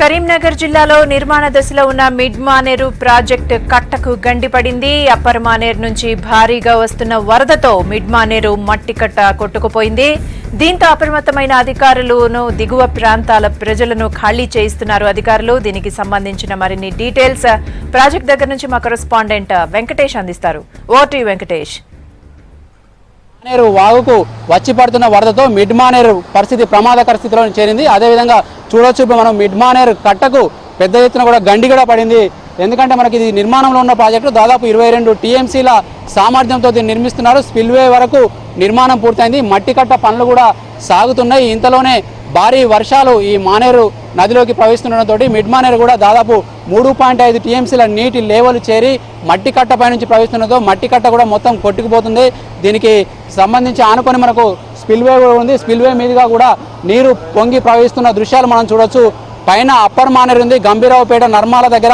కరీంనగర్ జిల్లాలో నిర్మాణ దశలో ఉన్న మిడ్ మానేరు ప్రాజెక్టు కట్టకు గండిపడింది. అప్పర్ మానేరు నుంచి భారీగా వస్తున్న వరదతో మిడ్ మానేరు మట్టి కట్ట కొట్టుకుపోయింది. దీంతో అప్రమత్తమైన అధికారులను దిగువ ప్రాంతాల ప్రజలను ఖాళీ చేయిస్తున్నారు అధికారులు. దీనికి సంబంధించిన మరిన్ని డీటెయిల్స్ ప్రాజెక్ట్ దగ్గర నుంచి మా కరెస్పాండెంట్ వెంకటేష్ అందిస్తారు. Over to Venkatesh. మానేరు వాగుకు వచ్చి పడుతున్న వరదతో మిడ్ మానేరు పరిస్థితి ప్రమాదకర స్థితిలో చేరింది. అదేవిధంగా చూడొచ్చు, ఇప్పుడు మనం మిడ్ మానేరు కట్టకు పెద్ద ఎత్తున కూడా గండి కూడా పడింది. ఎందుకంటే మనకి ఇది నిర్మాణంలో ఉన్న ప్రాజెక్టు దాదాపు 22 టీఎంసీల సామర్థ్యంతో దీన్ని నిర్మిస్తున్నారు. స్పిల్వే వరకు నిర్మాణం పూర్తయింది. మట్టి కట్ట పనులు కూడా సాగుతున్నాయి. ఇంతలోనే భారీ వర్షాలు ఈ మానేరు నదిలోకి ప్రవహిస్తుండటంతో మిడ్ మానేరు కూడా దాదాపు 3.5 టీఎంసీల నీటి లెవెల్ చేరి మట్టి కట్ట పైనుంచి ప్రవహిస్తుండటంతో మట్టి కట్ట కూడా మొత్తం కొట్టుకుపోతుంది. దీనికి సంబంధించి ఆనుకొని మనకు స్పిల్వే కూడా ఉంది. స్పిల్వే మీదుగా కూడా నీరు పొంగి ప్రవహిస్తున్న దృశ్యాలు మనం చూడొచ్చు. పైన అప్పర్ మానేరు ఉంది. గంభీరావుపేట నర్మాల దగ్గర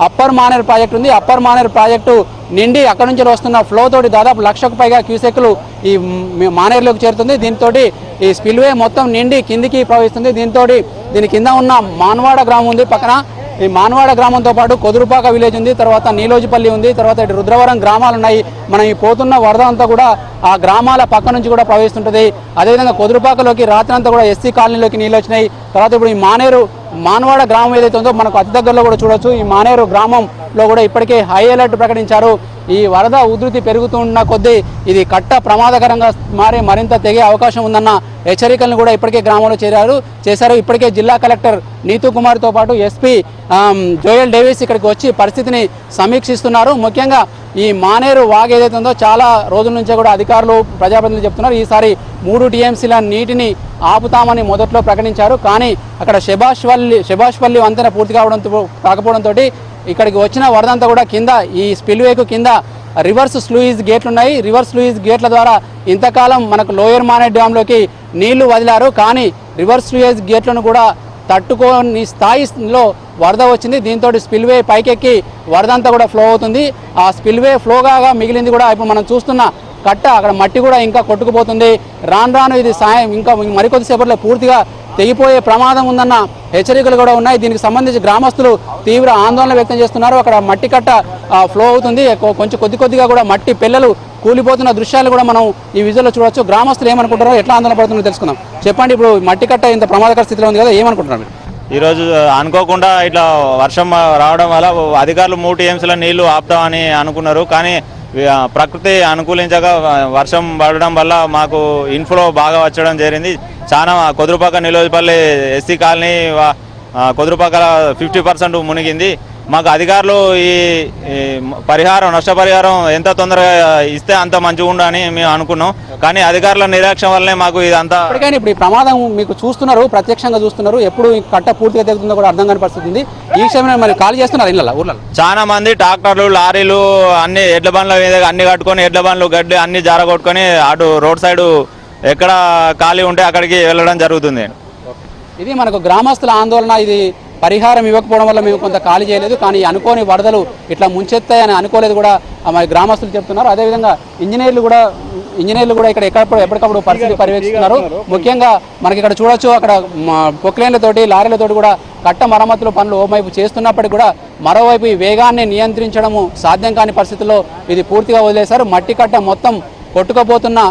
అప్పర్ మానేరు ప్రాజెక్టు ఉంది. అప్పర్ మానేరు ప్రాజెక్టు నిండి అక్కడ నుంచి వస్తున్న ఫ్లో తోటి దాదాపు 1,00,000కు పైగా క్యూసెక్లు ఈ మానేరులోకి చేరుతుంది. దీంతో ఈ స్పిల్వే మొత్తం నిండి కిందికి ప్రవహిస్తుంది. దీని కింద ఉన్న మాన్వాడ గ్రామం ఉంది. పక్కన ఈ మాన్వాడ గ్రామంతో పాటు కొదురుపాక విలేజ్ ఉంది, తర్వాత నీలోజిపల్లి ఉంది, తర్వాత ఇటు రుద్రవరం గ్రామాలు ఉన్నాయి. మనం ఈ పోతున్న వరద అంతా కూడా ఆ గ్రామాల పక్క నుంచి కూడా ప్రవహిస్తుంటుంది. అదేవిధంగా కొదురుపాకలోకి రాత్రి అంతా కూడా ఎస్సీ కాలనీలోకి నీళ్ళు వచ్చినాయి. తర్వాత ఇప్పుడు ఈ మాన్వాడ గ్రామం ఏదైతే ఉందో మనకు అతి దగ్గరలో కూడా చూడొచ్చు. ఈ మానేరు గ్రామంలో కూడా ఇప్పటికే హై అలర్ట్ ప్రకటించారు. ఈ వరద ఉధృతి పెరుగుతున్న కొద్దీ ఇది కట్ట ప్రమాదకరంగా మారి మరింత తెగే అవకాశం ఉందన్న హెచ్చరికలను కూడా ఇప్పటికే గ్రామంలో చేశారు. ఇప్పటికే జిల్లా కలెక్టర్ నీతూ కుమార్తో పాటు ఎస్పీ జోయల్ డేవిస్ ఇక్కడికి వచ్చి పరిస్థితిని సమీక్షిస్తున్నారు. ముఖ్యంగా ఈ మానేరు వాగు ఏదైతే ఉందో చాలా రోజుల నుంచే కూడా అధికారులు ప్రజాప్రతినిధులు చెప్తున్నారు ఈసారి 3 టీఎంసీల నీటిని ఆపుతామని మొదట్లో ప్రకటించారు. కానీ అక్కడ శభాష్పల్లి వంతెన పూర్తి కాకపోవడంతో ఇక్కడికి వచ్చిన వరదంతా కూడా కింద ఈ స్పిల్వేకు కింద రివర్స్ స్లూయిజ్ గేట్లు ఉన్నాయి. రివర్స్ స్లూయిజ్ గేట్ల ద్వారా ఇంతకాలం మనకు లోయర్ మానేరు డ్యాంలోకి నీళ్లు వదిలారు. కానీ రివర్స్ స్లూయిజ్ గేట్లను కూడా తట్టుకోని స్థాయిలో వరద వచ్చింది. దీంతో స్పిల్వే పైకెక్కి వరద అంతా కూడా ఫ్లో అవుతుంది. ఆ స్పిల్వే ఫ్లోగా మిగిలింది కూడా ఇప్పుడు మనం చూస్తున్న కట్ట అక్కడ మట్టి కూడా ఇంకా కొట్టుకుపోతుంది. రాను ఇది ఇంకా మరికొద్దిసేపట్లో పూర్తిగా తెగిపోయే ప్రమాదం ఉందన్న హెచ్చరికలు కూడా ఉన్నాయి. దీనికి సంబంధించి గ్రామస్తులు తీవ్ర ఆందోళన వ్యక్తం చేస్తున్నారు. అక్కడ మట్టి కట్ట ఫ్లో అవుతుంది. కొంచెం కొద్దిగా కూడా మట్టి పిల్లలు కూలిపోతున్న దృశ్యాలు కూడా మనం ఈ విజువల్లో చూడొచ్చు. గ్రామస్తులు ఏమనుకుంటారో, ఎట్లా ఆందోళన పడుతుందో తెలుసుకుందాం. చెప్పండి, ఇప్పుడు మట్టి కట్ట ఇంత ప్రమాదకర స్థితిలో ఉంది కదా, ఏమనుకుంటున్నారు? ఈరోజు అనుకోకుండా ఇట్లా వర్షం రావడం వల్ల అధికారులు 3 టీఎంసీల నీళ్లు ఆపుతామని అనుకున్నారు. కానీ ప్రకృతి అనుకూలించగా వర్షం పడడం వల్ల మాకు ఇన్ఫ్లో బాగా వచ్చడం జరిగింది. చాలా కొదురుపాక నీలోజిపల్లి ఎస్సీ కాలనీ కొదురుపాక 50% మునిగింది. మాకు అధికారులు ఈ నష్టపరిహారం ఎంత తొందరగా ఇస్తే అంత మంచిగా ఉండని మేము అనుకున్నాం. కానీ అధికారుల నిర్లక్ష్యం వల్లనే మాకు ఇదంతా. ఇప్పుడు ఈ ప్రమాదం మీకు చూస్తున్నారు, ప్రత్యక్షంగా చూస్తున్నారు. ఎప్పుడు కట్ట పూర్తిగా తెగుతుందో కూడా అర్థం కాని పరిస్థితి ఉంది. ఈ విషయంలో మరి ఖాళీ చేస్తున్నారు ఇళ్ళ ఊర్లలో చాలా మంది ట్రాక్టర్లు, లారీలు అన్ని ఎడ్ల బండ్ల మీద అన్ని కట్టుకొని ఎడ్ల బండ్లు గడ్డి అన్ని జారగొట్టుకొని అటు రోడ్ సైడ్ ఎక్కడ ఖాళీ ఉంటే అక్కడికి వెళ్ళడం జరుగుతుంది. ఇది మనకు గ్రామస్తుల ఆందోళన. ఇది పరిహారం ఇవ్వకపోవడం వల్ల మేము కొంత ఖాళీ చేయలేదు, కానీ అనుకోని వరదలు ఇట్లా ముంచెత్తాయని అనుకోలేదు కూడా మరి గ్రామస్తులు చెప్తున్నారు. అదేవిధంగా ఇంజనీర్లు కూడా ఇక్కడ ఎప్పటికప్పుడు పరిస్థితి పర్యవేక్షిస్తున్నారు. ముఖ్యంగా మనకి ఇక్కడ చూడొచ్చు, అక్కడ పొక్లైన్లతోటి లారీలతోటి కూడా కట్ట మరమ్మతుల పనులు ఓవైపు చేస్తున్నప్పటికీ కూడా మరోవైపు ఈ వేగాన్ని నియంత్రించడము సాధ్యం కాని పరిస్థితుల్లో ఇది పూర్తిగా వదిలేశారు. మట్టి కట్ట మొత్తం కొట్టుకుపోతున్న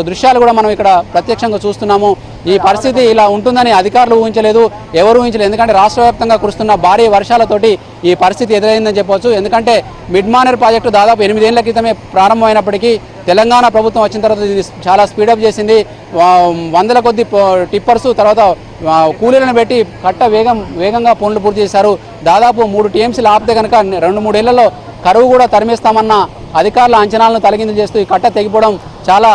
దృశ్యాలు కూడా మనం ఇక్కడ ప్రత్యక్షంగా చూస్తున్నాము. ఈ పరిస్థితి ఇలా ఉంటుందని అధికారులు ఊహించలేదు, ఎవరు ఊహించలేదు. ఎందుకంటే రాష్ట్ర వ్యాప్తంగా కురుస్తున్న భారీ వర్షాలతోటి ఈ పరిస్థితి ఎదురైందని చెప్పవచ్చు. ఎందుకంటే మిడ్ మానేరు ప్రాజెక్టు దాదాపు 8 ఏళ్ల క్రితమే ప్రారంభమైనప్పటికీ తెలంగాణ ప్రభుత్వం వచ్చిన తర్వాత ఇది చాలా స్పీడప్ చేసింది. 100ల కొద్ది టిప్పర్స్, తర్వాత కూలీలను పెట్టి కట్ట వేగంగా పనులు పూర్తి చేశారు. దాదాపు 3 టీఎంసీలు ఆపితే కనుక 2-3 ఏళ్లలో కరువు కూడా తరిమేస్తామన్న అధికారుల అంచనాలను తలకిందులు చేస్తూ ఈ కట్ట తెగిపోవడం చాలా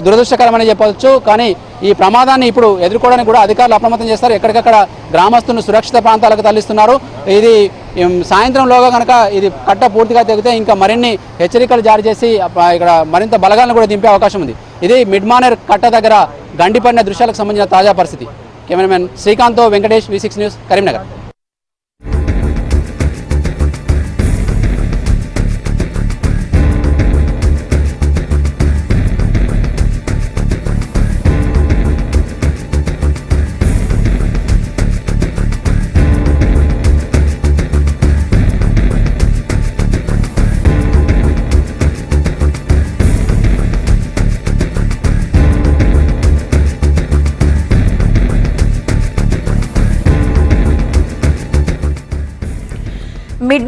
దురదృష్టకరమని చెప్పవచ్చు. కానీ ఈ ప్రమాదాన్ని ఇప్పుడు ఎదుర్కోవడానికి కూడా అధికారులు అప్రమత్తం చేస్తారు. ఎక్కడికక్కడ గ్రామస్తులను సురక్షిత ప్రాంతాలకు తరలిస్తున్నారు. ఇది సాయంత్రంలోగా కనుక ఇది కట్ట పూర్తిగా తెగితే ఇంకా మరిన్ని హెచ్చరికలు జారీ చేసి ఇక్కడ మరింత బలగాలను కూడా దింపే అవకాశం ఉంది. ఇది మిడ్ మానేరు కట్ట దగ్గర గండిపడిన దృశ్యాలకు సంబంధించిన తాజా పరిస్థితి. కెమెరామెన్ శ్రీకాంత్తో వెంకటేష్, V6 న్యూస్, కరీంనగర్.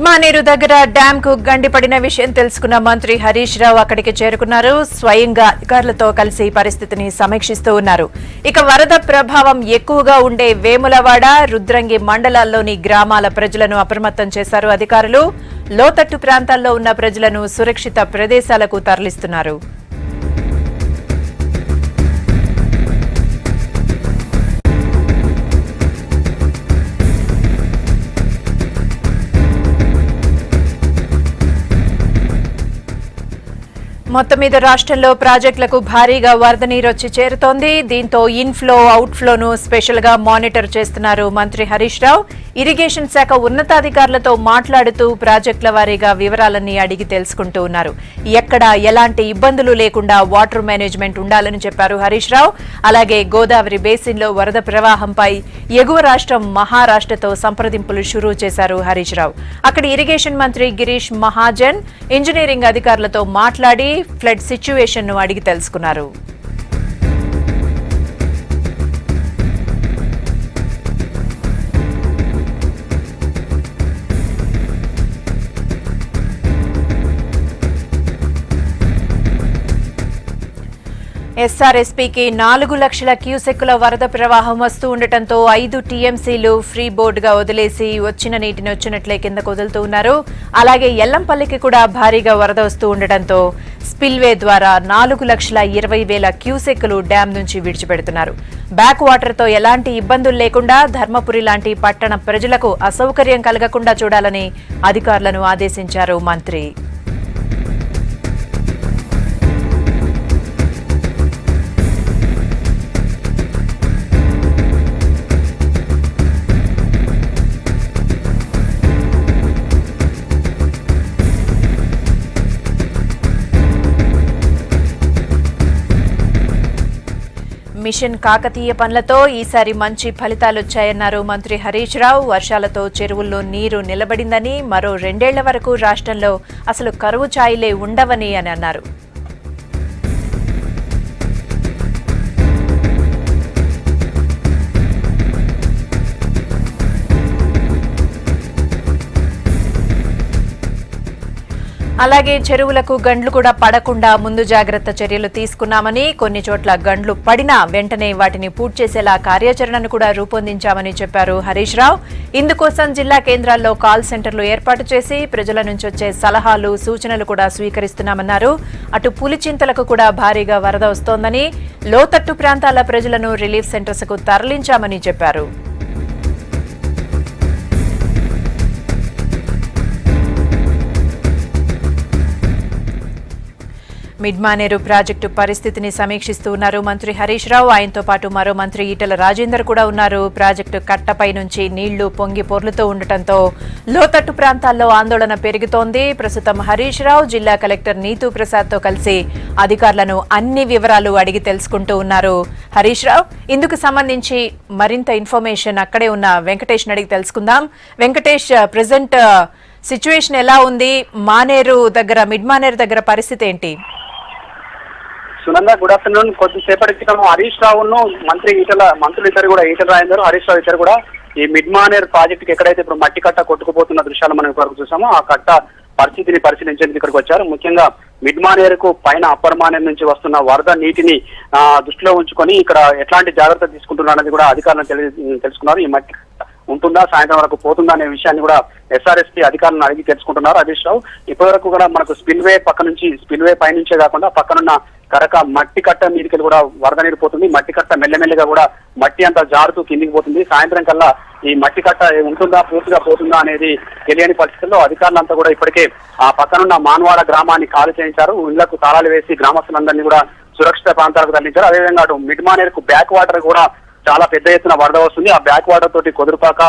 మిడ్మానేరు దగ్గర డ్యాం కు గండిపడిన విషయం తెలుసుకున్న మంత్రి హరీష్ రావు అక్కడికి చేరుకున్నారు. స్వయంగా అధికారులతో కలిసి పరిస్థితిని సమీక్షిస్తూ ఉన్నారు. ఇక వరద ప్రభావం ఎక్కువగా ఉండే వేములవాడ, రుద్రంగి మండలాల్లోని గ్రామాల ప్రజలను అప్రమత్తం చేశారు అధికారులు. లోతట్టు ప్రాంతాల్లో ఉన్న ప్రజలను సురక్షిత ప్రదేశాలకు తరలిస్తున్నారు. మొత్తం మీద రాష్ట్రంలో ప్రాజెక్టులకు భారీగా వరద నీరు వచ్చి చేరుతోంది. దీంతో ఇన్ఫ్లో, అవుట్ఫ్లోను స్పెషల్ గా మానిటర్ చేస్తున్నారు మంత్రి హరీష్ రావు. ఇరిగేషన్ శాఖ ఉన్నతాధికారులతో మాట్లాడుతూ ప్రాజెక్టుల వారీగా వివరాలన్నీ అడిగి తెలుసుకుంటూ ఉన్నారు. ఎక్కడ ఎలాంటి ఇబ్బందులు లేకుండా వాటర్ మేనేజ్మెంట్ ఉండాలని చెప్పారు హరీష్ రావు. అలాగే గోదావరి బేసిన్లో వరద ప్రవాహంపై ఎగువ రాష్ట్రం మహారాష్ట్రతో సంప్రదింపులు షురూ చేశారు హరీష్ రావు. అక్కడి ఇరిగేషన్ మంత్రి గిరీష్ మహాజన్ ఇంజనీరింగ్ అధికారులతో మాట్లాడి ఫ్లడ్ సిచ్యువేషన్ ను అడిగి తెలుసుకున్నారు. ఎస్ఆర్ఎస్పీకి 4 లక్షల క్యూసెక్కుల వరద ప్రవాహం వస్తూ ఉండటంతో 5 టీఎంసీలు ఫ్రీ బోర్డుగా వదిలేసి వచ్చిన నీటిని వచ్చినట్లే కిందకు వదులుతూ ఉన్నారు. అలాగే ఎల్లంపల్లికి కూడా భారీగా వరద వస్తూ ఉండటంతో స్పిల్వే ద్వారా 4,20,000 క్యూసెక్కులు డ్యాం నుంచి విడిచిపెడుతున్నారు. బ్యాక్ వాటర్ తో ఎలాంటి ఇబ్బందులు లేకుండా ధర్మపురి లాంటి పట్టణ ప్రజలకు అసౌకర్యం కలగకుండా చూడాలని అధికారులను ఆదేశించారు మంత్రి. మిషన్ కాకతీయ పనులతో ఈసారి మంచి ఫలితాలొచ్చాయన్నారు మంత్రి హరీష్ రావు. వర్షాలతో చెరువుల్లో నీరు నిలబడిందని, మరో 2 ఏళ్ల వరకు రాష్ట్రంలో అసలు కరువు ఛాయలే ఉండవని అని అన్నారు. అలాగే చెరువులకు గండ్లు కూడా పడకుండా ముందు జాగ్రత్త చర్యలు తీసుకున్నామని, కొన్ని చోట్ల గండ్లు పడినా వెంటనే వాటిని పూర్తి చేసేలా కార్యాచరణను కూడా రూపొందించామని చెప్పారు హరీష్ రావు. ఇందుకోసం జిల్లా కేంద్రాల్లో కాల్ సెంటర్లు ఏర్పాటు చేసి ప్రజల నుంచి వచ్చే సలహాలు, సూచనలు కూడా స్వీకరిస్తున్నామన్నారు. అటు పులిచింతలకు కూడా భారీగా వరద వస్తోందని, లోతట్టు ప్రాంతాల ప్రజలను రిలీఫ్ సెంటర్స్ కు తరలించామని చెప్పారు. మిడ్మానేరు ప్రాజెక్టు పరిస్థితిని సమీక్షిస్తూ ఉన్నారు మంత్రి హరీష్ రావు. ఆయనతో పాటు మరో మంత్రి ఈటెల రాజేందర్ కూడా ఉన్నారు. ప్రాజెక్టు కట్టపై నుంచి నీళ్లు పొంగి పొర్లుతూ ఉండటంతో లోతట్టు ప్రాంతాల్లో ఆందోళన పెరుగుతోంది. ప్రస్తుతం హరీష్ రావు జిల్లా కలెక్టర్ నీతూ ప్రసాద్ తో కలిసి అధికారులను అన్ని వివరాలు అడిగి తెలుసుకుంటూ ఉన్నారు. హరీష్ రావు, ఇందుకు సంబంధించి మరింత ఇన్ఫర్మేషన్ అక్కడే ఉన్న వెంకటేష్ అడిగి తెలుసుకుందాం. వెంకటేష్, ప్రెసెంట్ సిచ్యువేషన్ ఎలా ఉంది? మిడ్మానేరు దగ్గర పరిస్థితి ఏంటి? Sunanda, good afternoon. కొద్దిసేపటి క్రితం హరీష్ రావును మంత్రులు ఇద్దరు కూడా, ఈటెల రాజేందర్, హరీష్ రావు ఇద్దరు కూడా ఈ మిడ్మానేర్ ప్రాజెక్టుకి ఎక్కడైతే ఇప్పుడు మట్టి కట్ట కొట్టుకుపోతున్న దృశ్యాలు మనం ఇప్పటివరకు చూసామో ఆ కట్ట పరిస్థితిని పరిశీలించేందుకు ఇక్కడికి వచ్చారు. ముఖ్యంగా మిడ్మానేరుకు పైన అప్పర్ మానేరు నుంచి వస్తున్న వరద నీటిని దృష్టిలో ఉంచుకొని ఇక్కడ ఎట్లాంటి జాగ్రత్త తీసుకుంటున్నారనేది కూడా అధికారులను తెలుసుకున్నారు. ఈ మట్టి ఉంటుందా, సాయంత్రం వరకు పోతుందా అనే విషయాన్ని కూడా ఎస్ఆర్ఎస్పీ అధికారులను అడిగి తెలుసుకుంటున్నారు హరీష్ రావు. ఇప్పటివరకు కూడా మనకు స్పిల్వే పైనుంచే కాకుండా పక్కనున్న కరక మట్టి కట్ట మీదకి కూడా వరద నీరు పోతుంది. మట్టి కట్ట మెల్లమెల్లిగా కూడా మట్టి అంతా జారుతూ కిందికి పోతుంది. సాయంత్రం కల్లా ఈ మట్టి కట్ట ఉంటుందా, పూర్తిగా పోతుందా అనేది తెలియని పరిస్థితుల్లో అధికారులంతా కూడా ఇప్పటికే ఆ పక్కనున్న మాన్వాడ గ్రామాన్ని ఖాళీ చేయించారు. ఇళ్లకు తాళాలు వేసి గ్రామస్తులందరినీ కూడా సురక్షిత ప్రాంతాలకు తరలించారు. అదేవిధంగా అటు మిడ్మానేరుకు బ్యాక్ వాటర్ కూడా చాలా పెద్ద ఎత్తున వరద వస్తుంది. ఆ బ్యాక్ వాటర్ తోటి కొదురుపాక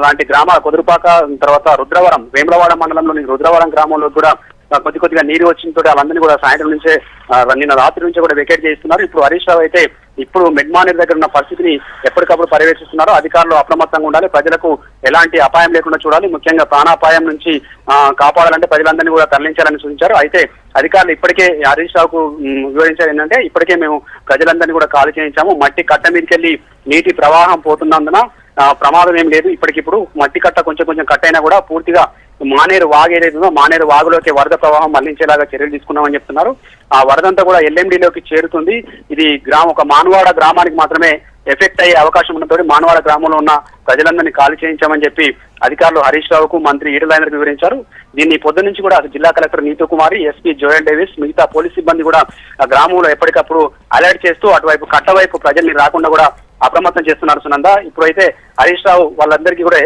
లాంటి కొదురుపాక, తర్వాత రుద్రవరం, వేములవాడ మండలంలోని రుద్రవరం గ్రామంలో కూడా కొద్దిగా నీరు వచ్చిన తోటి వాళ్ళందరినీ కూడా సాయంత్రం నుంచే, నిన్న రాత్రి నుంచే కూడా వెకేట్ చేస్తున్నారు. ఇప్పుడు హరీష్ రావు అయితే ఇప్పుడు మిడ్మానేరు దగ్గర ఉన్న పరిస్థితిని ఎప్పటికప్పుడు పర్యవేక్షిస్తున్నారు. అధికారులు అప్రమత్తంగా ఉండాలి, ప్రజలకు ఎలాంటి అపాయం లేకుండా చూడాలి. ముఖ్యంగా ప్రాణాపాయం నుంచి కాపాడాలంటే ప్రజలందరినీ కూడా తరలించాలని సూచించారు. అయితే అధికారులు ఇప్పటికే హరీష్ రావుకు వివరించారు ఏంటంటే, ఇప్పటికే మేము ప్రజలందరినీ కూడా ఖాళీ చేయించాము. మట్టి కట్ట మీదకెళ్లి నీటి ప్రవాహం పోతున్నందున ప్రమాదం ఏం లేదు. ఇప్పటికిప్పుడు మట్టి కట్ట కొంచెం కట్ అయినా కూడా పూర్తిగా మానేరు వాగు ఏదైతుందో మానేరు వాగులోకి వరద ప్రవాహం మళ్లించేలాగా చర్యలు తీసుకున్నామని చెప్తున్నారు. ఆ వరదంతా కూడా ఎల్ఎండిలోకి చేరుతుంది. ఇది ఒక మానవాడ గ్రామానికి మాత్రమే ఎఫెక్ట్ అయ్యే అవకాశం ఉన్నతోటి మానవాడ గ్రామంలో ఉన్న ప్రజలందరినీ ఖాళీ చేయించామని చెప్పి అధికారులు హరీష్ రావుకు మంత్రి ఈటెల రాజేందర్కు వివరించారు. దీన్ని పొద్దు నుంచి కూడా జిల్లా కలెక్టర్ నీతూ కుమారి, ఎస్పీ జోయల్ డేవిస్, మిగతా పోలీస్ సిబ్బంది కూడా ఆ గ్రామంలో ఎప్పటికప్పుడు అలర్ట్ చేస్తూ అటువైపు కట్టవైపు ప్రజల్ని రాకుండా కూడా అప్రమత్తం చేస్తున్నారు సునంద. ఇప్పుడైతే హరీష్ రావు వాళ్ళందరికీ కూడా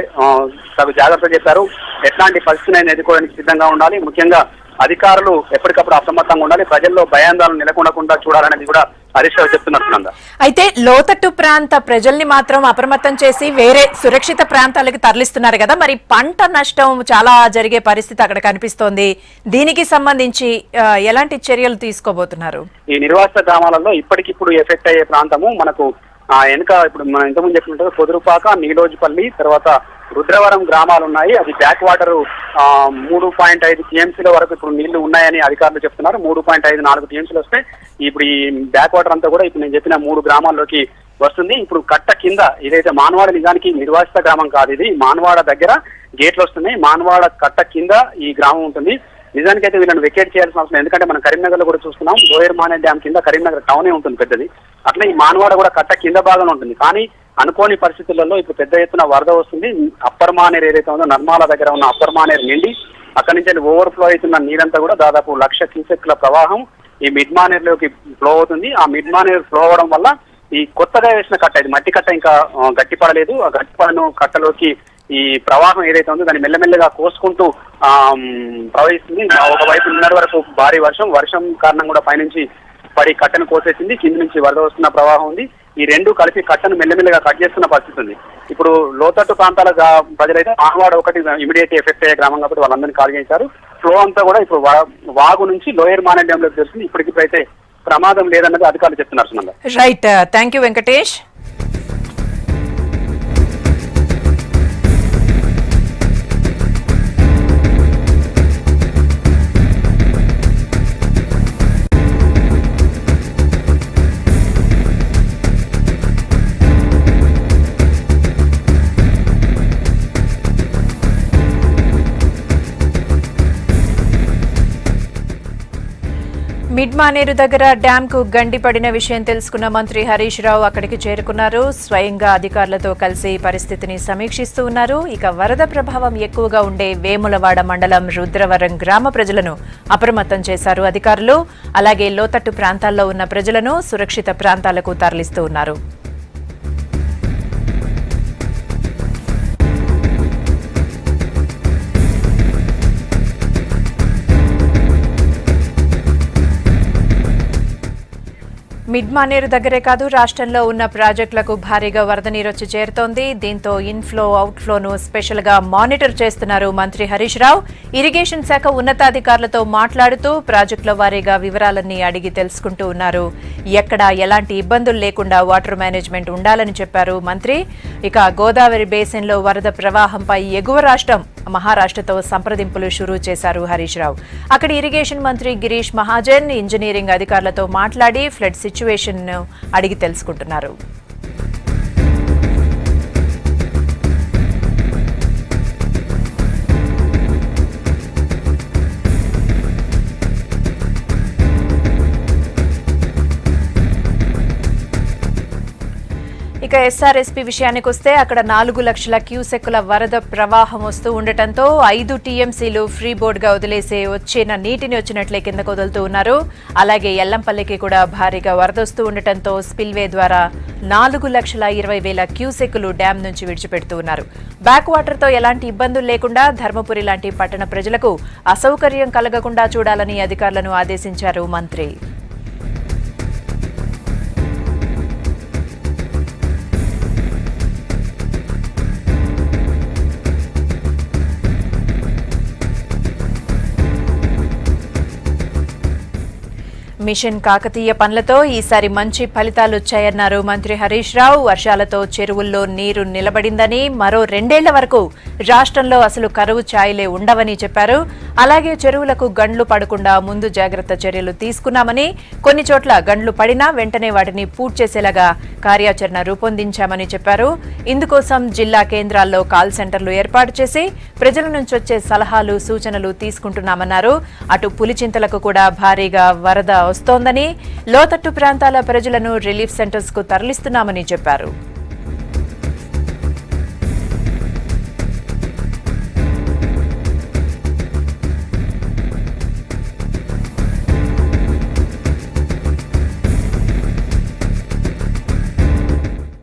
తగు జాగ్రత్తలు చెప్పారు. ఎట్లాంటి పరిస్థితిని ఎదుర్కోవడానికి సిద్ధంగా ఉండాలి, ముఖ్యంగా అధికారులు ఎప్పటికప్పుడు అప్రమత్తంగా ఉండాలి, ప్రజల్లో భయాందోళన నెలకొనకుండా చూడాలనేది కూడా హరీష్ రావు చెప్తున్నారు సునంద. అయితే లోతట్టు ప్రాంత ప్రజల్ని మాత్రం అప్రమత్తం చేసి వేరే సురక్షిత ప్రాంతాలకు తరలిస్తున్నారు కదా, మరి పంట నష్టం చాలా జరిగే పరిస్థితి అక్కడ కనిపిస్తోంది. దీనికి సంబంధించి ఎలాంటి చర్యలు తీసుకోబోతున్నారు? ఈ నిర్వాసిత గ్రామాలలో ఇప్పటికిప్పుడు ఎఫెక్ట్ అయ్యే ప్రాంతము మనకు వెనుక ఇప్పుడు మనం ఇంతకుముందు చెప్పినట్టు పొదురుపాక, నీలోజుపల్లి, తర్వాత రుద్రవరం గ్రామాలు ఉన్నాయి. అది బ్యాక్ వాటర్ 3.5 టీఎంసీల వరకు ఇప్పుడు నీళ్లు ఉన్నాయని అధికారులు చెప్తున్నారు. 3.54 టీఎంసీలు వస్తే ఇప్పుడు ఈ బ్యాక్ వాటర్ అంతా కూడా ఇప్పుడు నేను చెప్పిన 3 గ్రామాల్లోకి వస్తుంది. ఇప్పుడు కట్ట కింద ఇదైతే మానవాడ నిజానికి నిర్వాసిత గ్రామం కాదు, ఇది మానవాడ దగ్గర గేట్లు వస్తున్నాయి. మానవాడ కట్ట కింద ఈ గ్రామం ఉంటుంది. నిజానికైతే వీళ్ళని వెకేట్ చేయాల్సిన అవసరం, ఎందుకంటే మనం కరీంనగర్ లో కూడా చూస్తున్నాం, లోయర్ మానే డ్యామ్ కింద కరీంనగర్ టౌనే ఉంటుంది పెద్దది. అట్లా ఈ మానవాడ కూడా కట్ట కింద భాగంలో ఉంటుంది. కానీ అనుకోని పరిస్థితులలో ఇప్పుడు పెద్ద ఎత్తున వరద వస్తుంది. అప్పర్ మానేరు ఏదైతే ఉందో నర్మాల దగ్గర ఉన్న అప్పర్ మానేరు నిండి అక్కడి నుంచి ఓవర్ఫ్లో అవుతున్న నీరంతా కూడా దాదాపు 1,00,000 క్యూసెక్ల ప్రవాహం ఈ మిడ్ మానేరులోకి ఫ్లో అవుతుంది. ఆ మిడ్ మానేరు ఫ్లో అవడం వల్ల ఈ కొత్తగా వేసిన కట్ట, ఇది మట్టి కట్ట ఇంకా గట్టిపడలేదు. ఆ గట్టిపడను కట్టలోకి ఈ ప్రవాహం ఏదైతే ఉందో దాన్ని మెల్లమెల్లగా కోసుకుంటూ ప్రవహిస్తుంది. ఒకవైపు నిన్నటి వరకు భారీ వర్షం కారణం కూడా పైనుంచి పడి కట్టను కోసేసింది, కింది నుంచి వరద వస్తున్న ప్రవాహం ఉంది. ఈ రెండు కలిపి కట్టను మెల్లమెల్లగా కట్ చేస్తున్న పరిస్థితి ఉంది. ఇప్పుడు లోతట్టు ప్రాంతాల ప్రజలైతే మానవాడ ఒకటి ఇమీడియట్ ఎఫెక్ట్ అయ్యే గ్రామం కాబట్టి వాళ్ళందరినీ కాల్ చేశారు. ఫ్లో అంతా కూడా ఇప్పుడు వాగు నుంచి లోయర్ మానే డ్యామ్ లోకి తెలుస్తుంది. ఇప్పటికిప్పుడైతే ప్రమాదం లేదన్నది అధికారులు చెప్తున్నారు Sunanda. Right, thank you Venkatesh. Mid Maneru దగ్గర డ్యామ్ కు గండి పడిన విషయం తెలుసుకున్న మంత్రి హరీష్ రావు అక్కడికి చేరుకున్నారు. స్వయంగా అధికారులతో కలిసి పరిస్థితిని సమీక్షిస్తూ ఉన్నారు. ఇక వరద ప్రభావం ఎక్కువగా ఉండే వేములవాడ మండలం రుద్రవరం గ్రామ ప్రజలను అప్రమత్తం చేశారు అధికారులు. అలాగే లోతట్టు ప్రాంతాల్లో ఉన్న ప్రజలను సురక్షిత ప్రాంతాలకు తరలిస్తూ ఉన్నారు. మిడ్ మానేరు దగ్గరే కాదు, రాష్ట్రంలో ఉన్న ప్రాజెక్టులకు భారీగా వరద నీరు వచ్చి చేరుతోంది. దీంతో ఇన్ఫ్లో అవుట్ఫ్లోను స్పెషల్ గా మానిటర్ చేస్తున్నారు మంత్రి హరీష్ రావు. ఇరిగేషన్ శాఖ ఉన్నతాధికారులతో మాట్లాడుతూ ప్రాజెక్టుల వారీగా వివరాలన్నీ అడిగి తెలుసుకుంటూ ఉన్నారు. ఎక్కడా ఎలాంటి ఇబ్బందులు లేకుండా వాటర్ మేనేజ్మెంట్ ఉండాలని చెప్పారు మంత్రి. ఇక గోదావరి బేసిన్లో వరద ప్రవాహంపై ఎగువ రాష్ట్రం మహారాష్ట్రతో సంప్రదింపులు షురూ చేశారు హరీష్ రావు. అక్కడి ఇరిగేషన్ మంత్రి గిరీష్ మహాజన్ ఇంజనీరింగ్ అధికారులతో మాట్లాడి ఫ్లడ్ సిచ్యువేషన్ అడిగి తెలుసుకుంటున్నారు. ఇక ఎస్ఆర్ఎస్పీ విషయానికి వస్తే అక్కడ 4 లక్షల క్యూసెక్కుల వరద ప్రవాహం వస్తూ ఉండటంతో 5 టీఎంసీలు ఫ్రీ బోర్డుగా వదిలేసే వచ్చిన నీటిని వచ్చినట్లే కిందకు వదులుతూ ఉన్నారు. అలాగే ఎల్లంపల్లికి కూడా భారీగా వరదొస్తూ ఉండటంతో స్పిల్వే ద్వారా 4,20,000 క్యూసెక్కులు డ్యాం నుంచి విడిచిపెడుతూ ఉన్నారు. బ్యాక్ వాటర్తో ఎలాంటి ఇబ్బందులు లేకుండా ధర్మపురి లాంటి పట్టణ ప్రజలకు అసౌకర్యం కలగకుండా చూడాలని అధికారులను ఆదేశించారు మంత్రి. మిషన్ కాకతీయ పనులతో ఈసారి మంచి ఫలితాలు వచ్చాయన్నారు మంత్రి హరీష్ రావు. వర్షాలతో చెరువుల్లో నీరు నిలబడిందని, మరో 2 ఏళ్ల వరకు రాష్ట్రంలో అసలు కరువు ఛాయలే ఉండవని చెప్పారు. అలాగే చెరువులకు గండ్లు పడకుండా ముందు జాగ్రత్త చర్యలు తీసుకున్నామని, కొన్ని చోట్ల గండ్లు పడినా వెంటనే వాటిని పూడ్చేసేలాగా కార్యాచరణ రూపొందించామని చెప్పారు. ఇందుకోసం జిల్లా కేంద్రాల్లో కాల్ సెంటర్లు ఏర్పాటు చేసి ప్రజల నుంచి వచ్చే సలహాలు, సూచనలు తీసుకుంటున్నామన్నారు. అటు పులిచింతలకు కూడా భారీగా వరద వస్తోందని, లోతట్టు ప్రాంతాల ప్రజలను రిలీఫ్ సెంటర్స్ కు తరలిస్తున్నామని చెప్పారు.